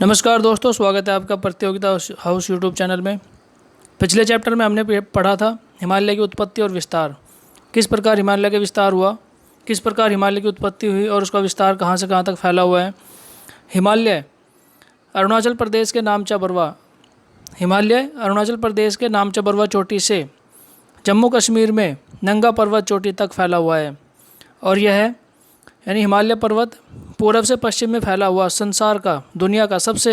नमस्कार दोस्तों, स्वागत है आपका प्रतियोगिता हाउस यूट्यूब चैनल में। पिछले चैप्टर में हमने पढ़ा था हिमालय की उत्पत्ति और विस्तार। किस प्रकार हिमालय का विस्तार हुआ, किस प्रकार हिमालय की उत्पत्ति हुई और उसका विस्तार कहाँ से कहाँ तक फैला हुआ है। हिमालय अरुणाचल प्रदेश के नामचा बरवा हिमालय अरुणाचल प्रदेश के नामचा बरवा चोटी से जम्मू कश्मीर में नंगा पर्वत चोटी तक फैला हुआ है। और यह है यानी हिमालय पर्वत पूर्व से पश्चिम में फैला हुआ संसार का, दुनिया का सबसे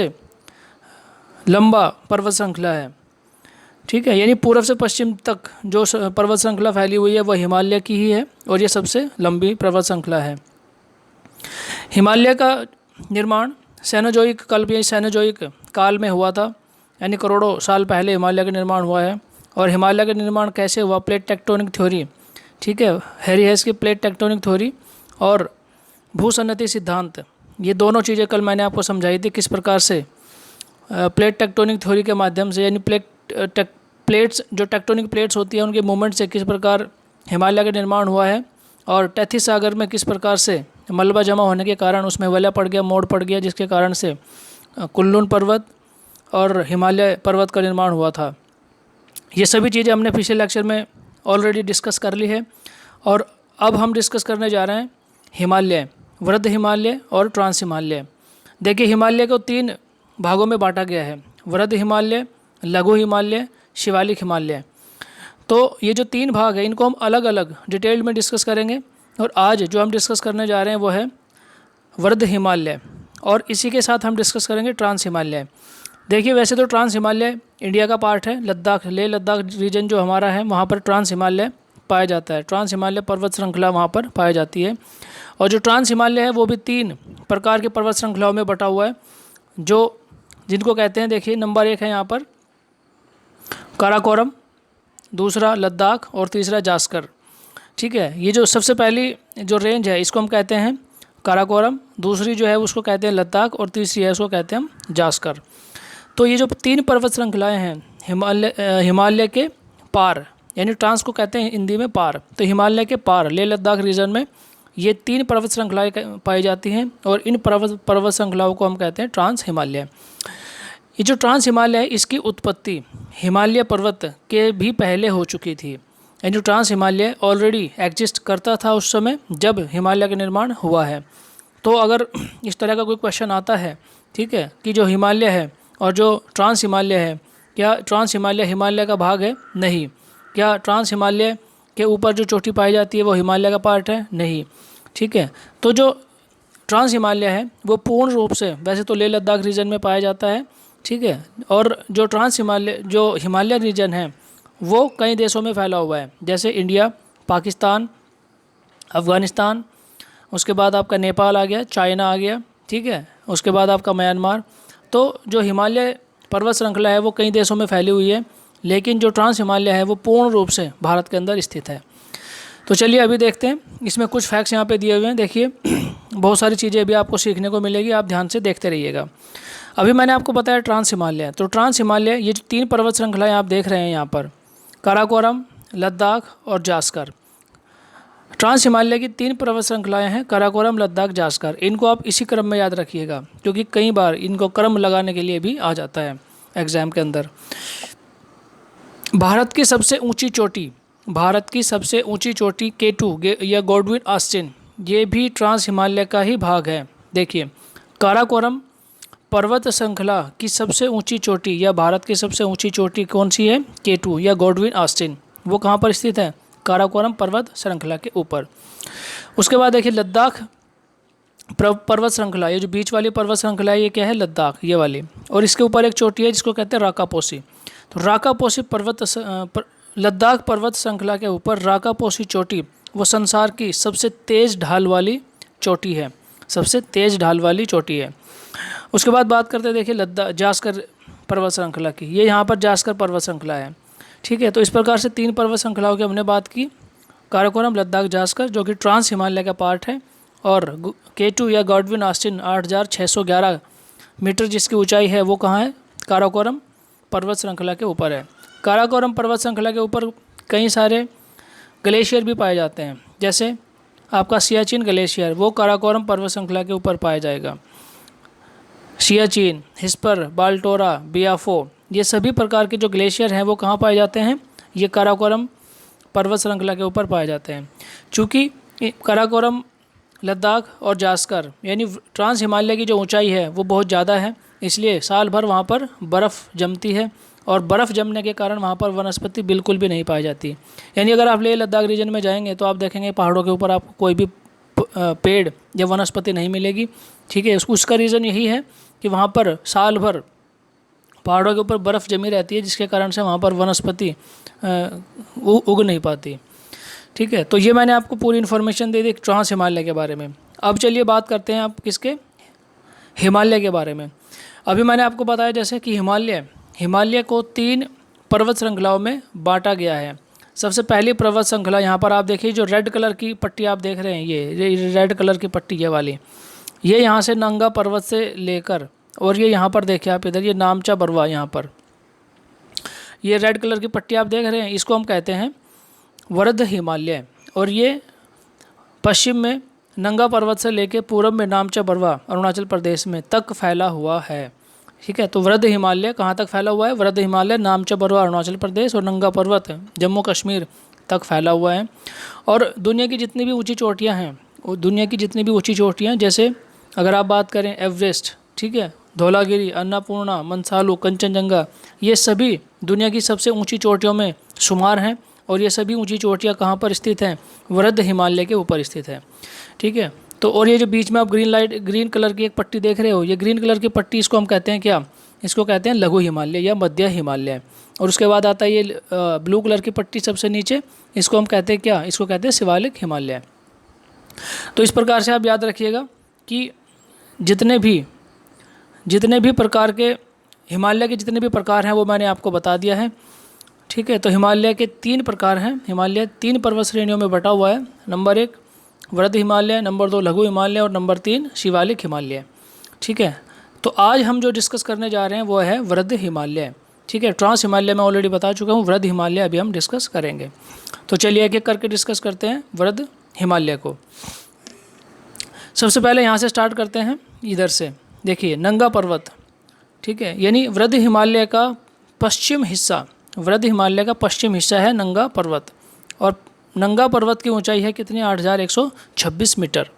लंबा पर्वत श्रृंखला है। ठीक है, यानी पूर्व से पश्चिम तक जो पर्वत श्रृंखला फैली हुई है वह हिमालय की ही है और ये सबसे लंबी पर्वत श्रृंखला है। हिमालय का निर्माण सेनोजोइक कल्प या सेनोजोइक काल में हुआ था, यानी करोड़ों साल पहले हिमालय का निर्माण हुआ है। और हिमालय का निर्माण कैसे हुआ, प्लेट टेक्टोनिक थ्योरी, ठीक है, हैरी हेस की प्लेट टेक्टोनिक थ्योरी और भूसन्नति सिद्धांत, ये दोनों चीज़ें कल मैंने आपको समझाई थी। किस प्रकार से प्लेट टेक्टोनिक थ्योरी के माध्यम से, यानी प्लेट्स जो टेक्टोनिक प्लेट्स होती है उनके मूवमेंट से किस प्रकार हिमालय का निर्माण हुआ है। और टैथिस सागर में किस प्रकार से मलबा जमा होने के कारण उसमें वलय पड़ गया, मोड़ पड़ गया, जिसके कारण से कुल्लून पर्वत और हिमालय पर्वत का निर्माण हुआ था। ये सभी चीज़ें हमने पिछले लेक्चर में ऑलरेडी डिस्कस कर ली है। और अब हम डिस्कस करने जा रहे हैं हिमालय, वृद्ध हिमालय और ट्रांस हिमालय। देखिए, हिमालय को 3 भागों में बांटा गया है, वृद्ध हिमालय, लघु हिमालय, शिवालिक हिमालय। तो ये जो 3 भाग है इनको हम अलग अलग डिटेल में डिस्कस करेंगे। और आज जो हम डिस्कस करने जा रहे हैं वो है वृद्ध हिमालय, और इसी के साथ हम डिस्कस करेंगे ट्रांस हिमालय। देखिए, वैसे तो ट्रांस हिमालय इंडिया का पार्ट है, लद्दाख, लेह लद्दाख रीजन जो हमारा है वहाँ पर ट्रांस हिमालय पाया जाता है। ट्रांस हिमालय पर्वत श्रृंखला वहाँ पर पाई जाती है। और जो ट्रांस हिमालय है वो भी 3 प्रकार के पर्वत श्रृंखलाओं में बटा हुआ है, जो जिनको कहते हैं, देखिए नंबर 1 है यहाँ पर काराकोरम, दूसरा लद्दाख और तीसरा जास्कर। ठीक है, ये जो सबसे पहली जो रेंज है इसको हम कहते हैं काराकोरम, दूसरी जो है उसको कहते हैं लद्दाख और तीसरी है उसको कहते हैं हम जास्कर। तो ये जो 3 पर्वत श्रृंखलाएँ हैं हिमालय के पार, यानी ट्रांस को कहते हैं हिंदी में पार, तो हिमालय के पार लेह लद्दाख रीजन में ये 3 पर्वत श्रृंखलाएँ पाई जाती हैं। और इन पर्वत श्रृंखलाओं को हम कहते हैं ट्रांस हिमालय। ये जो ट्रांस हिमालय है इसकी उत्पत्ति हिमालय पर्वत के भी पहले हो चुकी थी, यानी जो ट्रांस हिमालय ऑलरेडी एग्जिस्ट करता था उस समय जब हिमालय का निर्माण हुआ है। तो अगर इस तरह का कोई क्वेश्चन आता है, ठीक है, कि जो हिमालय है और जो ट्रांस हिमालय है, क्या ट्रांस हिमालय हिमालय का भाग है? नहीं। क्या ट्रांस हिमालय के ऊपर जो चोटी पाई जाती है वो हिमालय का पार्ट है? नहीं। ठीक है, तो जो ट्रांस हिमालय है वो पूर्ण रूप से वैसे तो लेह लद्दाख रीजन में पाया जाता है, ठीक है, और जो ट्रांस हिमालय जो हिमालय रीजन है वो कई देशों में फैला हुआ है, जैसे इंडिया, पाकिस्तान, अफ़गानिस्तान, उसके बाद आपका नेपाल आ गया, चाइना आ गया, ठीक है, उसके बाद आपका म्यांमार। तो जो हिमालय पर्वत श्रृंखला है वो कई देशों में फैली हुई है, लेकिन जो ट्रांस हिमालय है वो पूर्ण रूप से भारत के अंदर स्थित है। तो चलिए अभी देखते हैं, इसमें कुछ फैक्ट्स यहाँ पे दिए हुए हैं। देखिए बहुत सारी चीज़ें अभी आपको सीखने को मिलेगी, आप ध्यान से देखते रहिएगा। अभी मैंने आपको बताया ट्रांस हिमालय, तो ट्रांस हिमालय ये जो 3 पर्वत श्रृंखलाएँ आप देख रहे हैं यहाँ पर, काराकोरम, लद्दाख और जास्कर। ट्रांस हिमालय की 3 पर्वत श्रृंखलाएँ हैं, काराकोरम, लद्दाख, जास्कर। इनको आप इसी क्रम में याद रखिएगा, क्योंकि कई बार इनको क्रम लगाने के लिए भी आ जाता है एग्ज़ाम के अंदर। भारत की सबसे ऊंची चोटी K2 या गॉडविन ऑस्टिन, ये भी ट्रांस हिमालय का ही भाग है। देखिए, काराकोरम पर्वत श्रृंखला की सबसे ऊंची चोटी या भारत की सबसे ऊंची चोटी कौन सी है? K2 या गॉडविन ऑस्टिन। वो कहाँ पर स्थित है? काराकोरम पर्वत श्रृंखला के ऊपर। उसके बाद देखिए लद्दाख पर्वत श्रृंखला, ये जो बीच वाली पर्वत श्रृंखला है ये क्या है? लद्दाख, ये वाली। और इसके ऊपर एक चोटी है जिसको कहते हैं राकापोसी। तो राकापोसी लद्दाख पर्वत श्रृंखला के ऊपर राकापोसी चोटी वो संसार की सबसे तेज़ ढाल वाली चोटी है, सबसे तेज़ ढाल वाली चोटी है। उसके बाद बात करते हैं, देखिए लद्दाख जास्कर पर्वत श्रृंखला की, ये यहाँ पर जास्कर पर्वत श्रृंखला है। ठीक है, तो इस प्रकार से 3 पर्वत श्रृंखलाओं की हमने बात की, काराकोरम, लद्दाख, जास्कर, जो कि ट्रांस हिमालय का पार्ट है। और K2 या गॉडविन ऑस्टिन 8611 मीटर जिसकी ऊंचाई है वो कहाँ है? काराकोरम पर्वत श्रृंखला के ऊपर है। काराकोरम पर्वत श्रृंखला के ऊपर कई सारे ग्लेशियर भी पाए जाते हैं, जैसे आपका सियाचिन ग्लेशियर, वो काराकोरम पर्वत श्रृंखला के ऊपर पाया जाएगा। सियाचिन, हिस्पर, बाल्टोरा, बियाफो, ये सभी प्रकार के जो ग्लेशियर हैं वो कहाँ पाए जाते हैं? ये काराकोरम पर्वत श्रृंखला के ऊपर पाए जाते हैं। चूँकि काराकोरम, लद्दाख और जास्कर यानी ट्रांस हिमालय की जो ऊंचाई है वो बहुत ज़्यादा है, इसलिए साल भर वहाँ पर बर्फ़ जमती है और बर्फ़ जमने के कारण वहाँ पर वनस्पति बिल्कुल भी नहीं पाई जाती। यानी अगर आप लेह लद्दाख रीजन में जाएंगे तो आप देखेंगे पहाड़ों के ऊपर आपको कोई भी पेड़ या वनस्पति नहीं मिलेगी। ठीक है, उसका रीज़न यही है कि वहाँ पर साल भर पहाड़ों के ऊपर बर्फ़ जमी रहती है, जिसके कारण से वहाँ पर वनस्पति उग नहीं पाती। ठीक है, तो ये मैंने आपको पूरी इन्फॉर्मेशन दे दी ट्रांस हिमालय के बारे में। अब चलिए बात करते हैं आप किसके? हिमालय के बारे में। अभी मैंने आपको बताया जैसे कि हिमालय को 3 पर्वत श्रृंखलाओं में बांटा गया है। सबसे पहली पर्वत श्रृंखला यहाँ पर आप देखिए, जो रेड कलर की पट्टी आप देख रहे हैं, ये रेड कलर की पट्टी ये वाली, ये यहाँ से नंगा पर्वत से लेकर, और ये यहाँ पर देखिए आप इधर, ये नामचा बरवा, यहाँ पर ये रेड कलर की पट्टी आप देख रहे हैं, इसको हम कहते हैं वर्ध हिमालय। और ये पश्चिम में नंगा पर्वत से लेकर पूर्व में नामचा बरवा अरुणाचल प्रदेश में तक फैला हुआ है। ठीक है, तो वृद्ध हिमालय कहाँ तक फैला हुआ है? वृद्ध हिमालय नामचा बरवा अरुणाचल प्रदेश और नंगा पर्वत जम्मू कश्मीर तक फैला हुआ है। और दुनिया की जितनी भी ऊंची चोटियाँ हैं, जैसे अगर आप बात करें एवरेस्ट, ठीक है, धौलागिरी, अन्नपूर्णा, मनसालू, कंचनजंगा, ये सभी दुनिया की सबसे ऊंची चोटियों में शुमार हैं। और ये सभी ऊंची चोटियाँ कहाँ पर स्थित हैं? वृद्ध हिमालय के ऊपर स्थित है। ठीक है, तो और ये जो बीच में आप ग्रीन कलर की एक पट्टी देख रहे हो, ये ग्रीन कलर की पट्टी, इसको हम कहते हैं क्या? इसको कहते हैं लघु हिमालय या मध्य हिमालय। और उसके बाद आता है ये ब्लू कलर की पट्टी सबसे नीचे, इसको हम कहते हैं क्या? इसको कहते हैं शिवालिक हिमालय। तो इस प्रकार से आप याद रखिएगा कि जितने भी प्रकार के हिमालय के जितने भी प्रकार हैं वो मैंने आपको बता दिया है। ठीक है, तो हिमालय के 3 प्रकार हैं। हिमालय 3 पर्वत श्रेणियों में बटा हुआ है। नंबर 1 वृद्ध हिमालय, नंबर 2 लघु हिमालय और नंबर 3 शिवालिक हिमालय। ठीक है, तो आज हम जो डिस्कस करने जा रहे हैं वो है वृद्ध हिमालय। ठीक है, ट्रांस हिमालय मैं ऑलरेडी बता चुका हूँ, वृद्ध हिमालय अभी हम डिस्कस करेंगे। तो चलिए एक एक करके डिस्कस करते हैं वृद्ध हिमालय को। सबसे पहले यहाँ से स्टार्ट करते हैं, इधर से देखिए नंगा पर्वत। ठीक है, यानी वृद्ध हिमालय का पश्चिम हिस्सा है नंगा पर्वत। और नंगा पर्वत की ऊंचाई है कितनी? 8126 मीटर।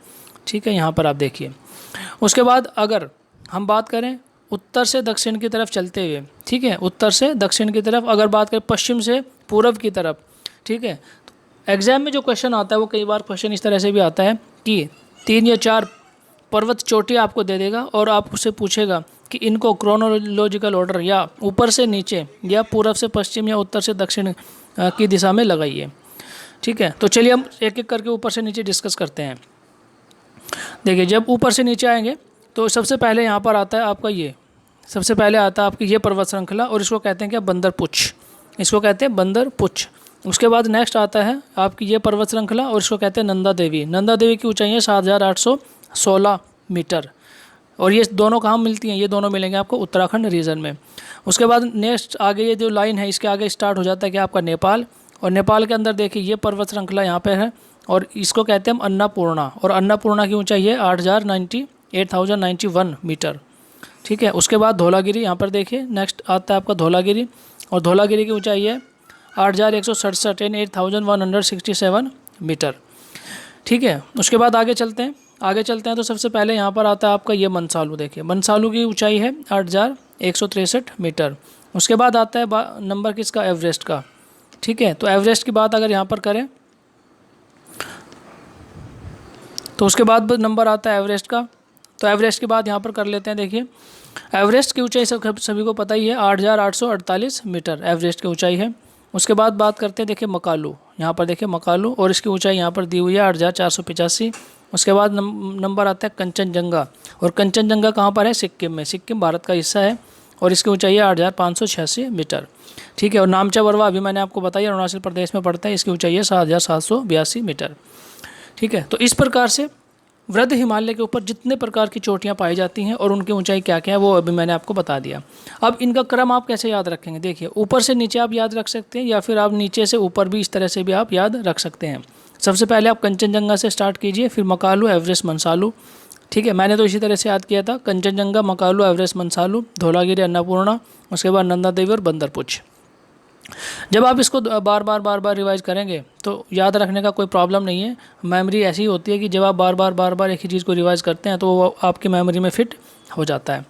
ठीक है, यहाँ पर आप देखिए। उसके बाद अगर हम बात करें उत्तर से दक्षिण की तरफ चलते हुए, ठीक है, उत्तर से दक्षिण की तरफ अगर बात करें पश्चिम से पूर्व की तरफ, ठीक है, तो एग्जाम में जो क्वेश्चन आता है वो कई बार क्वेश्चन इस तरह से भी आता है कि 3 या 4 पर्वत चोटी आपको दे देगा और आप उससे पूछेगा कि इनको क्रोनोलॉजिकल ऑर्डर या ऊपर से नीचे या पूर्व से पश्चिम या उत्तर से दक्षिण की दिशा में लगाइए। ठीक है, तो चलिए हम एक एक करके ऊपर से नीचे डिस्कस करते हैं। देखिए, जब ऊपर से नीचे आएंगे तो सबसे पहले यहाँ पर आता है आपका ये पर्वत श्रृंखला, और इसको कहते हैं क्या? बंदर पुच्छ। उसके बाद नेक्स्ट आता है आपकी ये पर्वत श्रृंखला और इसको कहते हैं नंदा देवी की ऊंचाई है 7816 मीटर। और ये दोनों कहाँ मिलती हैं? ये दोनों मिलेंगे आपको उत्तराखंड रीजन में। उसके बाद नेक्स्ट आगे ये जो लाइन है इसके आगे स्टार्ट हो जाता है कि आपका नेपाल, और नेपाल के अंदर देखिए ये पर्वत श्रृंखला यहाँ पे है और इसको कहते हैं हम अन्नपूर्णा, और अन्नपूर्णा की ऊंचाई है 8091 मीटर। ठीक है, उसके बाद धौलागिरी, यहाँ पर देखिए नेक्स्ट आता है आपका धौलागिरी, और धौलागिरी की ऊंचाई है 8167 मीटर। ठीक है, उसके बाद आगे चलते हैं तो सबसे पहले यहाँ पर आता है आपका ये मनसालू। देखिए मनसालू की ऊंचाई है 8163 मीटर। उसके बाद आता है नंबर किसका? एवरेस्ट का। ठीक है, तो एवरेस्ट की बात अगर यहाँ पर करें तो उसके बाद नंबर आता है एवरेस्ट का। तो एवरेस्ट के बाद यहाँ पर कर लेते हैं। देखिए एवरेस्ट की ऊंचाई सभी को पता ही है 8848 मीटर एवरेस्ट की ऊंचाई है। उसके बाद बात करते हैं देखिए मकालू, यहाँ पर देखिए मकालू, और इसकी ऊंचाई यहाँ पर दी हुई है 8485। उसके बाद नंबर आता है कंचनजंगा, और कंचनजंगा कहाँ पर है? सिक्किम में। सिक्किम भारत का हिस्सा है और इसकी ऊंचाई है 8586 मीटर। ठीक है, और नामचा बरवा अभी मैंने आपको बताया अरुणाचल प्रदेश में पड़ता है, इसकी ऊंचाई है 7782 मीटर। ठीक है, तो इस प्रकार से वृद्ध हिमालय के ऊपर जितने प्रकार की चोटियाँ पाई जाती हैं और उनकी ऊंचाई क्या क्या है वो अभी मैंने आपको बता दिया। अब इनका क्रम आप कैसे याद रखेंगे? देखिए ऊपर से नीचे आप याद रख सकते हैं या फिर आप नीचे से ऊपर भी इस तरह से भी आप याद रख सकते हैं। सबसे पहले आप कंचनजंगा से स्टार्ट कीजिए, फिर मकालू, एवरेस्ट, मनसालू, ठीक है, मैंने तो इसी तरह से याद किया था, कंचनजंगा, मकालू, एवरेस्ट, मनसालू, धौलागिरी, अन्नपूर्णा, उसके बाद नंदा देवी और बंदरपुछ। जब आप इसको बार बार रिवाइज करेंगे तो याद रखने का कोई प्रॉब्लम नहीं है। मेमोरी ऐसी होती है कि जब आप बार बार एक ही चीज़ को रिवाइज करते हैं तो वो आपकी मेमोरी में फिट हो जाता है।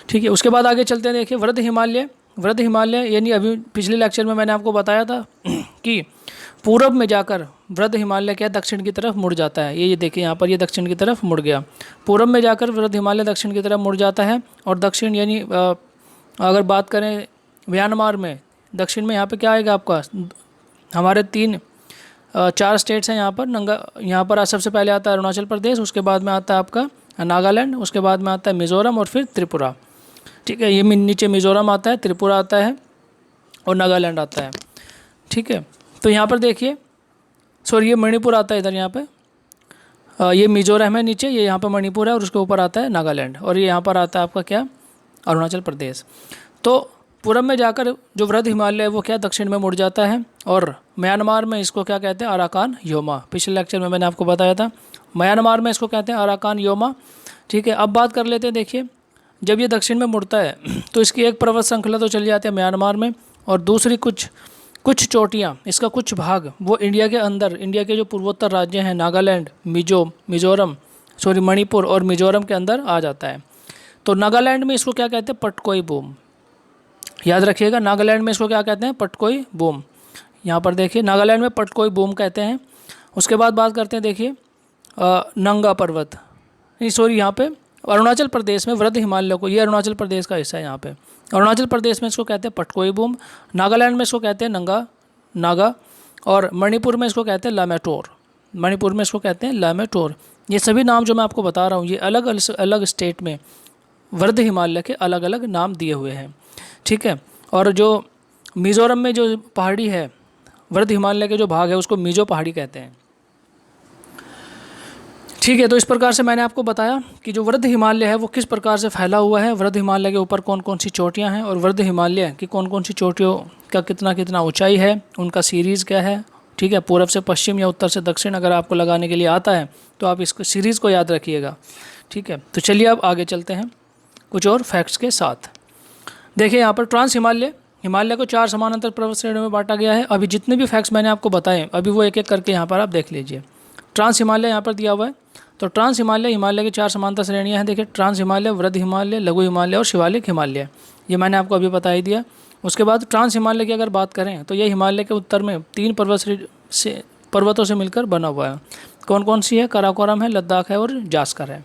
ठीक है, उसके बाद आगे चलते हैं। देखिए वृद्ध हिमालय, वृद्ध हिमालय यानी अभी पिछले लेक्चर में मैंने आपको बताया था कि पूरब में जाकर वृद्ध हिमालय क्या दक्षिण की तरफ मुड़ जाता है। ये देखिए यहाँ पर ये दक्षिण की तरफ मुड़ गया। पूरब में जाकर वृद्ध हिमालय दक्षिण की तरफ मुड़ जाता है। और दक्षिण यानी अगर बात करें म्यांमार में, दक्षिण में यहाँ पे क्या आएगा आपका, हमारे 4 स्टेट्स हैं यहाँ पर। यहाँ पर सबसे पहले आता है अरुणाचल प्रदेश, उसके बाद में आता है आपका नागालैंड, उसके बाद में आता है मिज़ोरम और फिर त्रिपुरा। ठीक है, ये नीचे मिज़ोरम आता है, त्रिपुरा आता है और नागालैंड आता है। ठीक है, तो यहाँ पर देखिए, सॉरी ये मणिपुर आता है इधर, यहाँ पे ये मिज़ोरम है नीचे, ये यहाँ पर मणिपुर है और उसके ऊपर आता है नागालैंड, और ये यहाँ पर आता है आपका क्या, अरुणाचल प्रदेश। तो पूरब में जाकर जो वृद्ध हिमालय है वो क्या दक्षिण में मुड़ जाता है। और म्यांमार में इसको क्या कहते हैं, अराकान योमा। पिछले लेक्चर में मैंने आपको बताया था, म्यांमार में इसको कहते हैं अराकान योमा। ठीक है, अब बात कर लेते हैं। देखिए जब ये दक्षिण में मुड़ता है तो इसकी एक पर्वत श्रृंखला तो चली जाती है म्यांमार में, और दूसरी कुछ चोटियाँ, इसका कुछ भाग वो इंडिया के अंदर, इंडिया के जो पूर्वोत्तर राज्य हैं नागालैंड, मणिपुर और मिज़ोरम के अंदर आ जाता है। तो नागालैंड में इसको क्या कहते हैं, पटकोई बूम। याद रखिएगा, नागालैंड में इसको क्या कहते हैं, पटकोई बूम। यहाँ पर देखिए नागालैंड में पटकोई बूम कहते हैं। उसके बाद बात करते हैं, देखिए नंगा पर्वत, यहाँ पे अरुणाचल प्रदेश में वृद्ध हिमालय को, ये अरुणाचल प्रदेश का हिस्सा है। यहाँ पे अरुणाचल प्रदेश में इसको कहते हैं पटकोई बूम, नागालैंड में इसको कहते हैं नागा, और मणिपुर में इसको कहते हैं लामेटोर। मणिपुर में इसको कहते हैं लामेटोर। ये सभी नाम जो मैं आपको बता रहा हूँ, ये अलग अलग स्टेट में वृद्ध हिमालय के अलग अलग नाम दिए हुए हैं। ठीक है, और जो मिज़ोरम में जो पहाड़ी है, वृद्ध हिमालय के जो भाग है उसको मिज़ो पहाड़ी कहते हैं। ठीक है, तो इस प्रकार से मैंने आपको बताया कि जो वृद्ध हिमालय है वो किस प्रकार से फैला हुआ है, वृद्ध हिमालय के ऊपर कौन कौन सी चोटियां हैं और वृद्ध हिमालय की कौन कौन सी चोटियों का कितना ऊंचाई है, उनका सीरीज़ क्या है। ठीक है, पूर्व से पश्चिम या उत्तर से दक्षिण अगर आपको लगाने के लिए आता है तो आप इस सीरीज़ को याद रखिएगा। ठीक है, तो चलिए अब आगे चलते हैं कुछ और फैक्ट्स के साथ। देखिए यहाँ पर ट्रांस हिमालय को 4 समानांतर पर्वत श्रेणियों में बांटा गया है। अभी जितने भी फैक्ट्स मैंने आपको बताए अभी वो एक एक करके यहाँ पर आप देख लीजिए। ट्रांस हिमालय यहाँ पर दिया हुआ है, तो ट्रांस हिमालय की 4 समांतर श्रेणियाँ हैं। देखिए ट्रांस हिमालय, वृद्ध हिमालय, लघु हिमालय और शिवालिक हिमालय, ये मैंने आपको अभी बता ही दिया। उसके बाद ट्रांस हिमालय की अगर बात करें तो ये हिमालय के उत्तर में 3 पर्वतों से मिलकर बना हुआ है। कौन कौन सी है, काराकोरम है, लद्दाख है और जास्कर है।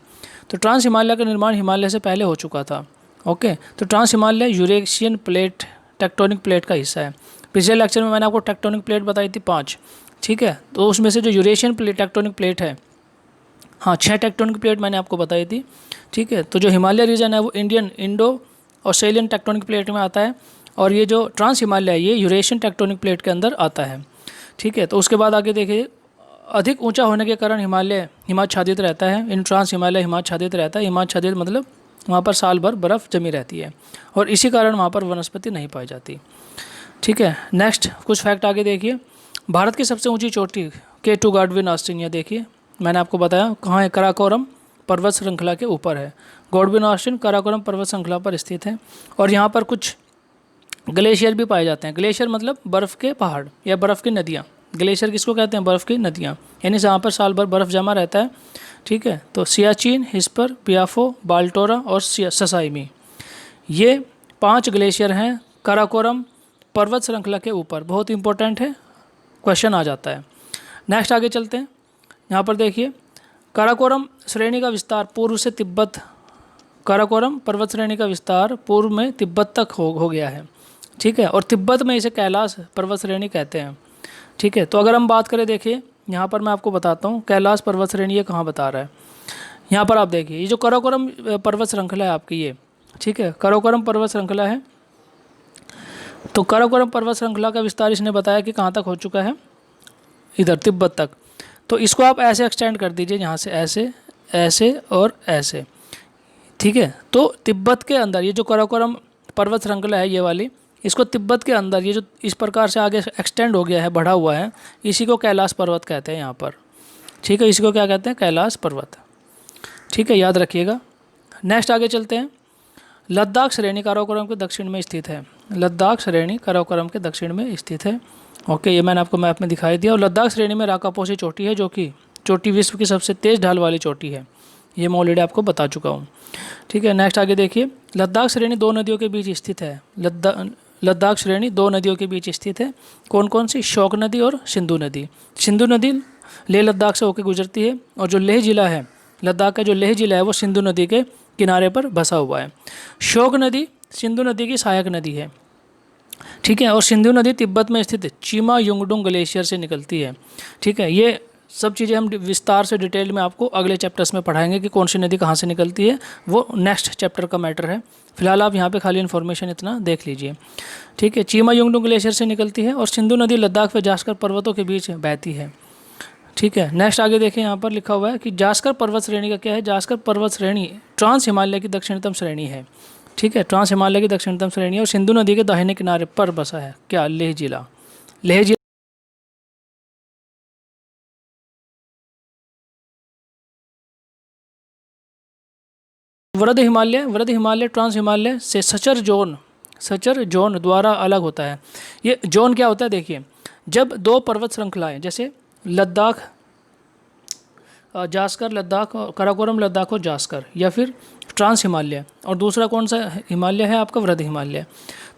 तो ट्रांस हिमालय का निर्माण हिमालय से पहले हो चुका था। ओके, तो trans Himalaya Eurasian plate, tectonic plate का हिस्सा है। पिछले लेक्चर में मैंने आपको टेक्टोनिक प्लेट बताई थी 5। ठीक है, तो उसमें से जो यूरेशियन टेक्टोनिक प्लेट है, हाँ 6 टेक्टोनिक प्लेट मैंने आपको बताई थी। ठीक है, तो जो हिमालय रीजन है वो इंडो ऑस्ट्रेलियन टेक्टोनिक प्लेट में आता है, और ये जो ट्रांस हिमालय है ये यूरेशियन टेक्टोनिक प्लेट के अंदर आता है। ठीक है, तो उसके बाद आगे देखिए, अधिक ऊंचा होने के कारण हिमालय हिमाच्छादित रहता है। इन ट्रांस हिमालय हिमाच्छादित रहता है। हिमाच्छादित मतलब वहाँ पर साल भर बर्फ़ जमी रहती है और इसी कारण वहाँ पर वनस्पति नहीं पाई जाती। ठीक है, नेक्स्ट कुछ फैक्ट आगे देखिए। भारत की सबसे ऊंची चोटी K2 गॉडविन ऑस्टिन, ये देखिए मैंने आपको बताया कहाँ है, काराकोरम पर्वत श्रृंखला के ऊपर है। गॉडविन ऑस्टिन काराकोरम पर्वत श्रृंखला पर स्थित है, और यहाँ पर कुछ ग्लेशियर भी पाए जाते हैं। ग्लेशियर मतलब बर्फ़ के पहाड़ या बर्फ़ की नदियाँ। ग्लेशियर किसको कहते हैं, बर्फ़ की नदियाँ, यानी जहाँ पर साल भर बर्फ़ जमा रहता है। ठीक है, तो सियाचिन, हिस्पर, पियाफो, बाल्टोरा और ससाइमी, ये 5 ग्लेशियर हैं काराकोरम पर्वत श्रृंखला के ऊपर। बहुत इंपॉर्टेंट है, क्वेश्चन आ जाता है। नेक्स्ट आगे चलते हैं। यहाँ पर देखिए, काराकोरम श्रेणी का विस्तार पूर्व से तिब्बत, काराकोरम पर्वत श्रेणी का विस्तार पूर्व में तिब्बत तक हो गया है। ठीक है, और तिब्बत में इसे कैलाश पर्वत श्रेणी कहते हैं। ठीक है, तो अगर हम बात करें, देखिए यहाँ पर मैं आपको बताता हूँ कैलाश पर्वत श्रेणी ये कहाँ बता रहा है। यहाँ पर आप देखिए, ये जो काराकोरम पर्वत श्रृंखला है आपकी ये, ठीक है, काराकोरम पर्वत श्रृंखला है। तो काराकोरम पर्वत श्रृंखला का विस्तार इसने बताया कि कहाँ तक हो चुका है, इधर तिब्बत तक। तो इसको आप ऐसे एक्सटेंड कर दीजिए, यहाँ से ऐसे, ऐसे और ऐसे। ठीक है, तो तिब्बत के अंदर ये जो काराकोरम पर्वत श्रृंखला है ये वाली, इसको तिब्बत के अंदर ये जो इस प्रकार से आगे एक्सटेंड हो गया है, बढ़ा हुआ है, इसी को कैलाश पर्वत कहते हैं यहाँ पर। ठीक है, इसी को क्या कहते हैं, कैलाश पर्वत। ठीक है, याद रखिएगा। नेक्स्ट आगे चलते हैं। लद्दाख श्रेणी काराकोरम के दक्षिण में स्थित है। लद्दाख श्रेणी काराकोरम के दक्षिण में स्थित है। ओके, ये मैंने आपको मैप में दिखाई दिया। और लद्दाख श्रेणी में राकापोसी चोटी है, जो कि चोटी विश्व की सबसे तेज़ ढाल वाली चोटी है। ये मैं ऑलरेडी आपको बता चुका हूँ। ठीक है, नेक्स्ट आगे देखिए। लद्दाख श्रेणी दो नदियों के बीच स्थित है। लद्दाख श्रेणी दो नदियों के बीच स्थित है। कौन कौन सी? शोक नदी और सिंधु नदी। सिंधु नदी लेह लद्दाख से होकर गुजरती है, और जो लेह जिला है, लद्दाख का जो लेह जिला है, वो सिंधु नदी के किनारे पर बसा हुआ है। शोक नदी सिंधु नदी की सहायक नदी है। ठीक है, और सिंधु नदी तिब्बत में स्थित चीमा युंगडुंग ग्लेशियर से निकलती है। ठीक है, ये सब चीज़ें हम विस्तार से डिटेल में आपको अगले चैप्टर्स में पढ़ाएंगे कि कौन सी नदी कहाँ से निकलती है, वो नेक्स्ट चैप्टर का मैटर है। फिलहाल आप यहाँ पे खाली इन्फॉर्मेशन इतना देख लीजिए। ठीक है, चीमा युंगडुंग ग्लेशियर से निकलती है, और सिंधु नदी लद्दाख व जास्कर पर्वतों के बीच बहती है। ठीक है, नेक्स्ट आगे देखें। यहाँ पर लिखा हुआ है कि जास्कर पर्वत श्रेणी का क्या है। जास्कर पर्वत श्रेणी ट्रांस हिमालय की दक्षिणतम श्रेणी है। ठीक है, ट्रांस हिमालय की दक्षिणतम श्रेणी है, और सिंधु नदी के दाहिने किनारे पर बसा है। क्या? लेह जिला। लेह जिला वृद्ध हिमालय ट्रांस हिमालय से सचर जोन द्वारा अलग होता है। ये जोन क्या होता है? देखिए, जब दो पर्वत श्रृंखलाएं, जैसे लद्दाख जास्कर लद्दाख, काराकोरम लद्दाख और जास्कर, या फिर ट्रांस हिमालय, और दूसरा कौन सा हिमालय है आपका? वृद्ध हिमालय।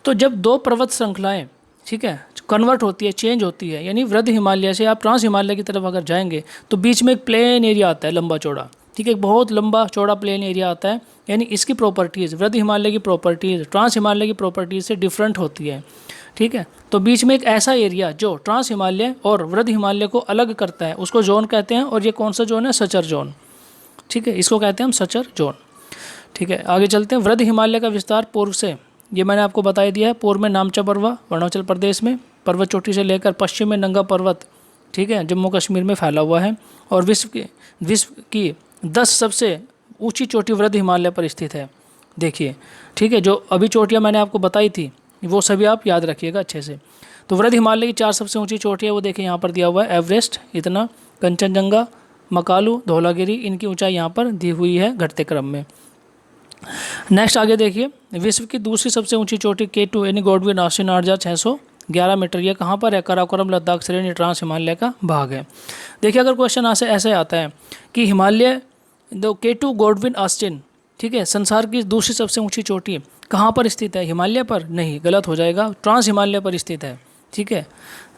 तो जब दो पर्वत श्रृंखलाएं, ठीक है, कन्वर्ट होती है, चेंज होती है, यानी वृद्ध हिमालय से आप ट्रांस हिमालय की तरफ अगर जाएंगे तो बीच में एक प्लेन एरिया आता है, लंबा चौड़ा। ठीक है, एक बहुत लंबा चौड़ा प्लेन एरिया आता है, यानी इसकी प्रॉपर्टीज़, वृद्ध हिमालय की प्रॉपर्टीज़ ट्रांस हिमालय की प्रॉपर्टीज़ से डिफरेंट होती है। ठीक है, तो बीच में एक ऐसा एरिया जो ट्रांस हिमालय और वृद्ध हिमालय को अलग करता है, उसको जोन कहते हैं। और ये कौन सा जोन है? Suture zone. ठीक है, इसको कहते हैं हम सचर जोन। ठीक है, आगे चलते हैं। वृद्ध हिमालय का विस्तार पूर्व से, ये मैंने आपको बता दिया है, पूर्व में नामचा पर्वत अरुणाचल प्रदेश में, पर्वत चोटी से लेकर पश्चिम में नंगा पर्वत, ठीक है, जम्मू कश्मीर में फैला हुआ है। और विश्व की 10 सबसे ऊंची चोटी वृद्ध हिमालय पर स्थित है। देखिए, ठीक है, जो अभी चोटियाँ मैंने आपको बताई थी वो सभी आप याद रखिएगा अच्छे से। तो वृद्ध हिमालय की 4 सबसे ऊंची चोटियाँ वो देखिए यहाँ पर दिया हुआ है। एवरेस्ट इतना, कंचनजंगा, मकालू, धौलागिरी, इनकी ऊंचाई यहाँ पर दी हुई है घटते क्रम में। नेक्स्ट आगे देखिए। विश्व की दूसरी सबसे ऊंची चोटी K2 यानी गॉडविन ऑस्टिन 8611 मीटर, ये कहाँ पर है? काराकोरम लद्दाख श्रेणी ट्रांस हिमालय का भाग है। देखिए, अगर क्वेश्चन ऐसे आता है कि हिमालय K2 गॉडविन ऑस्टिन, ठीक है, संसार की दूसरी सबसे ऊंची चोटी कहाँ पर स्थित है? हिमालय पर? नहीं, गलत हो जाएगा, ट्रांस हिमालय पर स्थित है। ठीक है,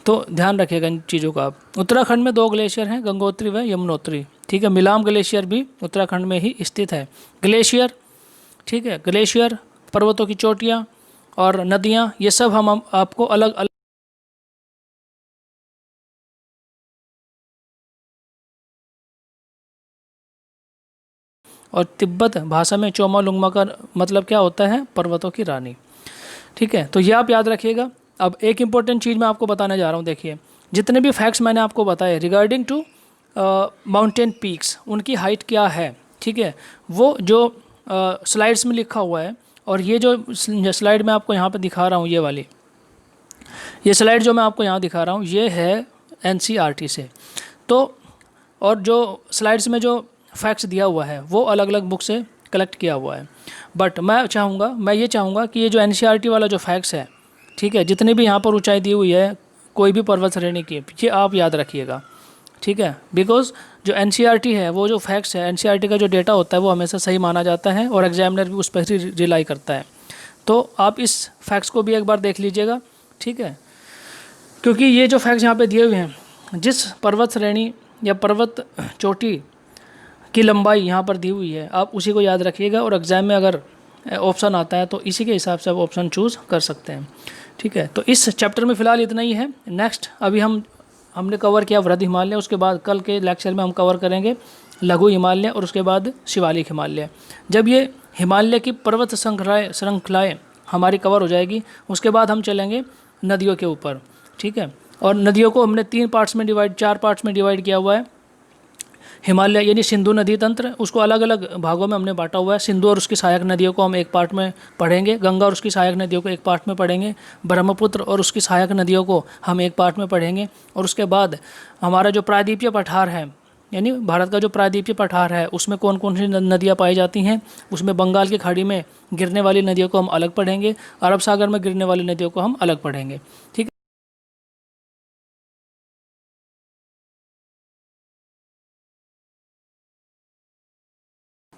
तो ध्यान रखिएगा इन चीज़ों का आप। उत्तराखंड में 2 ग्लेशियर हैं, गंगोत्री व यमुनोत्री। ठीक है, मिलाम ग्लेशियर भी उत्तराखंड में ही स्थित है। ग्लेशियर, ठीक है, ग्लेशियर, पर्वतों की चोटियाँ और नदियाँ, ये सब हम आपको अलग अलग और तिब्बत भाषा में चोमालुंगमा का मतलब क्या होता है? पर्वतों की रानी। ठीक है, तो ये आप याद रखिएगा। अब एक इम्पॉर्टेंट चीज़ मैं आपको बताने जा रहा हूँ। देखिए, जितने भी फैक्ट्स मैंने आपको बताए रिगार्डिंग टू माउंटेन पीक्स, उनकी हाइट क्या है, ठीक है, वो जो स्लाइड्स में लिखा हुआ है। और ये जो स्लाइड मैं आपको यहाँ पे दिखा रहा हूँ, ये स्लाइड जो मैं आपको यहाँ दिखा रहा हूँ, ये है NCERT से। तो और जो स्लाइड्स में जो फैक्ट्स दिया हुआ है वो अलग अलग बुक से कलेक्ट किया हुआ है। बट मैं ये चाहूँगा कि ये जो NCERT वाला जो फैक्ट्स है, ठीक है, जितनी भी यहाँ पर ऊंचाई दी हुई है कोई भी पर्वत श्रेणी की, ये आप याद रखिएगा। ठीक है, बिकॉज जो NCERT है, वो जो फैक्ट्स है, NCERT का जो डेटा होता है वो हमेशा सही माना जाता है और एग्जामिनर भी उस पर ही रिलाई करता है। तो आप इस फैक्ट्स को भी एक बार देख लीजिएगा। ठीक है, क्योंकि ये जो फैक्ट्स यहाँ पे दिए हुए हैं, जिस पर्वत श्रेणी या पर्वत चोटी की लंबाई यहाँ पर दी हुई है, आप उसी को याद रखिएगा। और एग्ज़ाम में अगर ऑप्शन आता है तो इसी के हिसाब से आप ऑप्शन चूज़ कर सकते हैं। ठीक है, तो इस चैप्टर में फ़िलहाल इतना ही है। नेक्स्ट अभी हमने कवर किया वृद्ध हिमालय, उसके बाद कल के लेक्चर में हम कवर करेंगे लघु हिमालय और उसके बाद शिवालिक हिमालय। जब ये हिमालय की पर्वत श्रृंखलाएँ हमारी कवर हो जाएगी, उसके बाद हम चलेंगे नदियों के ऊपर। ठीक है, और नदियों को हमने 4 पार्ट्स में डिवाइड किया हुआ है। हिमालय यानी सिंधु नदी तंत्र, उसको अलग अलग भागों में हमने बांटा हुआ है। सिंधु और उसकी सहायक नदियों को हम एक पार्ट में पढ़ेंगे, गंगा और उसकी सहायक नदियों को एक पार्ट में पढ़ेंगे, ब्रह्मपुत्र और उसकी सहायक नदियों को हम एक पार्ट में पढ़ेंगे। और उसके बाद हमारा जो प्रायद्वीपीय पठार है, यानी भारत का जो प्रायद्वीपीय पठार है उसमें कौन कौन सी नदियाँ पाई जाती हैं, उसमें बंगाल की खाड़ी में गिरने वाली नदियों को हम अलग पढ़ेंगे, अरब सागर में गिरने वाली नदियों को हम अलग पढ़ेंगे। ठीक है,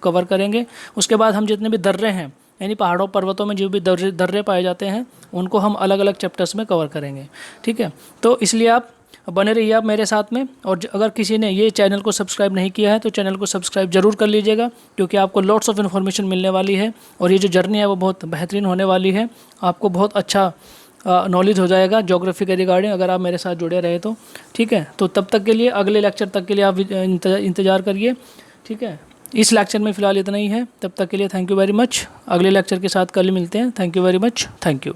कवर करेंगे। उसके बाद हम जितने भी दर्रे हैं, यानी पहाड़ों पर्वतों में जो भी दर्रे पाए जाते हैं, उनको हम अलग अलग चैप्टर्स में कवर करेंगे। ठीक है, तो इसलिए आप बने रहिए आप मेरे साथ में। और अगर किसी ने ये चैनल को सब्सक्राइब नहीं किया है तो चैनल को सब्सक्राइब जरूर कर लीजिएगा, क्योंकि आपको लॉट्स ऑफ इन्फॉर्मेशन मिलने वाली है और ये जो जर्नी है वो बहुत बेहतरीन होने वाली है। आपको बहुत अच्छा नॉलेज हो जाएगा ज्योग्राफी के रिगार्डिंग अगर आप मेरे साथ जुड़े रहे तो। ठीक है, तो तब तक के लिए, अगले लेक्चर तक के लिए आप इंतज़ार करिए। ठीक है, इस लेक्चर में फ़िलहाल इतना ही है। तब तक के लिए थैंक यू वेरी मच। अगले लेक्चर के साथ कल मिलते हैं। Thank you very much. Thank you.